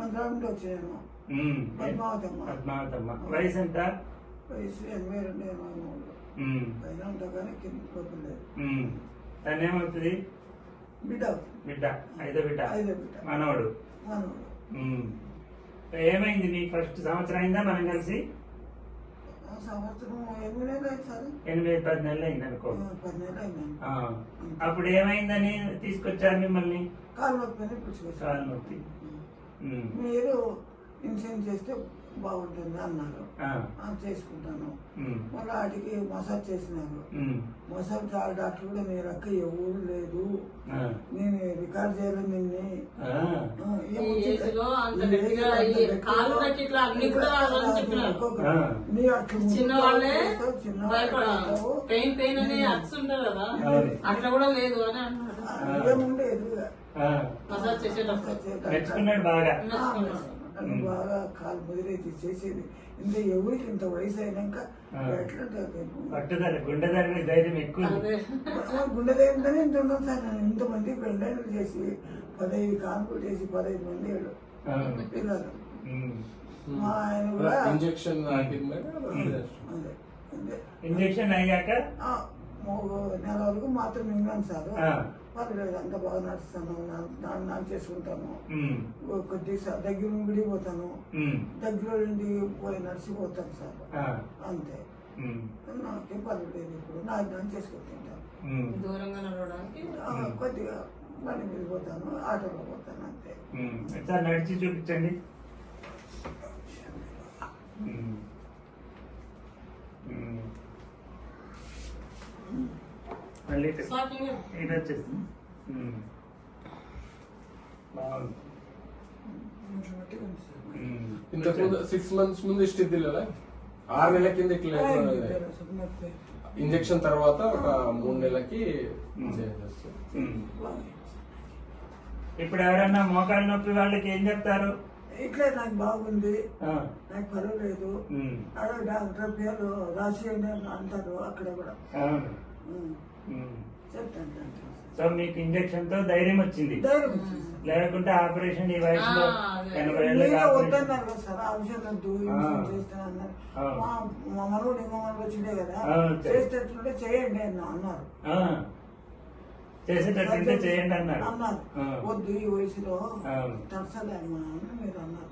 మంత్రాలు వచ్చాను. పద్మావతమ్మ వయసు ఎంత? వయసు 82, 83 పైన ఉంటా కానీ కింద పోతుంది. దాన్ని ఏమవుతుంది? బిడ్డ ఐదో బిడ్డ మనవడు. ఏమైంది నీకు? ఫస్ట్ సంవత్సరం అయిందా మనం కలిసి? సంవత్సరం 8 నెలలు అయింది సార్. 8-10 నెలలు అయింది అనుకో. 10 నెలలు అయింది. అప్పుడు ఏమైందని తీసుకొచ్చారు మిమ్మల్ని? కాలు నొప్పి పుచ్చుకొచ్చారు. కాలు నొప్పి. మీరు ఇన్సూరెన్స్ చేస్తే బాగుంటుంది అన్నారు. చేసుకుంటాను. మళ్ళీ వాటికి మసాజ్ చేసినారు. మసాజ్ డాక్టర్ కూడా మీరు అక్క ఎవరు లేదు, నేను రికార్డ్ చేయలేదు నిన్నే. ఏముండేది బాగా కాలు ముదిరైతే చేసేది. ఇంత ఎవరికి ఇంత వయసు అయినాక గుండె ధైర్యం ఎక్కువ. గుండె ధైర్యంతోనే ఇంత ఉన్నాం సార్. నేను ఇంతమంది పెళ్ళైన చేసి 15 కాన్పులు చేసి 15 మంది పిల్లలు. మా ఆయన కూడా ఇంజక్షన్ అయ్యాక 3 నెలల వరకు మాత్రం మింగాను సార్. పర్లేదు, అంత బాగా నడుస్తాను, నాన్న చేసుకుంటాను. కొద్దిగా దగ్గర గుడి పోతాను, దగ్గర నుండి పోయి నడిచిపోతాను సార్. అంతే, నాకేం పర్లేదు. ఇప్పుడు నాన్న చేసుకుంటాను. కొద్దిగా బండి మీద పోతాను, ఆటోలో పోతాను. అంతే. నడిచి చూపించండి. మళ్ళీ ఇది వచ్చేసింది. ఇంతకుముందు 6 months ముందు స్థితి 6 నెలల కింద ఇట్లా ఇంజక్షన్ తర్వాత ఒక 3 నెలలకి ఇప్పుడు ఎవరన్నా మోకాలు నొప్పి వాళ్ళకి ఏం చెప్తారు? ఇట్లే నాకు బాగుంది, నాకు పర్వాలేదు, డాక్టర్ పేరు రాసి అంటారు. అక్కడ కూడా సో మీకు ఇంజక్షన్ తో ధైర్యం వచ్చింది. లేకుంటే ఆపరేషన్ ఈ వయసులో 80 ఏళ్ళ వద్దన్నారు కదా సార్. ఆపరేషన్ వద్దు, చేస్తానన్నారు. మా మనోడు ఇంకొకటి వచ్చిండే కదా, చేసేటట్టుంటే చేయండి అన్నారు. చేసేటట్టుంటే చేయండి అన్నారు. వద్దు ఈ వయసులో తడసలేమ్మా అని మీరు అన్నారు.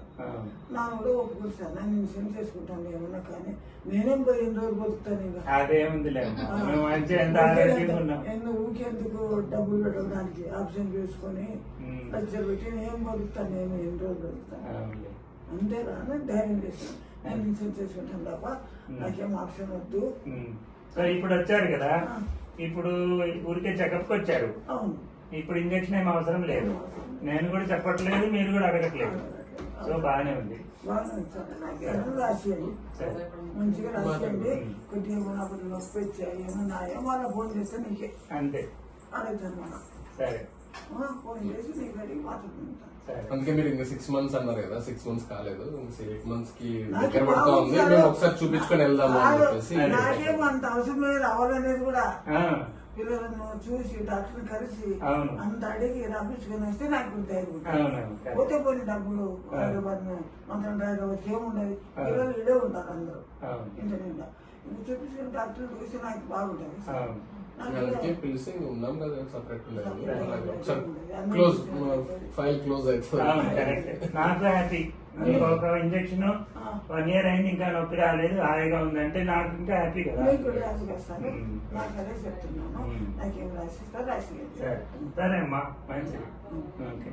నాకు కూడా ఒప్పుకోరు సార్. నేను ఇన్సూరెన్స్ చేసుకుంటాను ఏమన్నా, కానీ నేనేం పోయి 8 రోజులు బతుకుతాను. ఇక ఊకేందుకు డబ్బులు పెట్టడానికి ఆప్షన్ చేసుకొని లక్షలు పెట్టి నేను బతుకుతాను. నేను 8 రోజులు బతుకుతాను అంతేనా అని ధైర్యం చేస్తాను. నేను ఇన్సూరెన్స్ చేసుకుంటాను తప్ప నాకేం ఆప్షన్ వద్దు. ఇప్పుడు వచ్చారు కదా, ఇప్పుడు ఊరికే చెకప్ వచ్చారు. ఇప్పుడు ఇంజక్షన్ ఏం అవసరం లేదు. నేను కూడా చెప్పట్లేదు, మీరు కూడా అడగట్లేదు. సో బాగానే ఉంది. రాసేయండి, మంచిగా రాసేయండి. కొద్దిగా నొప్పి వచ్చాయి ఏమన్నా వాళ్ళ ఫోన్ చేస్తే నీకే అంతే అడుగుతాను. మనం సరే ఫోన్ చేసి నీకు అడిగి మాట్లాడుకుంటాను. అందుకే మీరు ఇంకా 6 months అన్నారు కదా, 6 months కాలేదు, 8 months కి దగ్గర పడతా ఉంది. మేము ఒకసారి చూపించుకొని వెళ్దాము అని చెప్పేసి. నాకేం అంత అవసరం లేదు రావాలనేది కూడా. పిల్లలను చూసి డాక్టర్ కలిసి అంత అడిగి రప్పించుకొని వస్తే నాకు ధైర్యం. పోతే పోనీ డబ్బులు మంత్రం డ్రైవర్ ఏముండదు, పిల్లలు ఇడే ఉంటారు అందరూ ఇంటి నిండా. ఇప్పుడు చూపించుకుని డాక్టర్ చూసి నాకు బాగుంటుంది. పిలిచి ఉన్నాం కదా సపరేట్ క్లోజ్ ఫైల్ క్లోజ్ అవుతుంది. నాకు హ్యాపీ. ఒక ఇంజక్షన్ 1 year అయింది, ఇంకా నొప్పి రాలేదు, హాయిగా ఉందంటే నాకు ఇంకా హ్యాపీ కదా. నాకదే చెప్తున్నాను. నాకేం రాసిస్తా రాసి. సరే అమ్మా, మంచిది. ఓకే.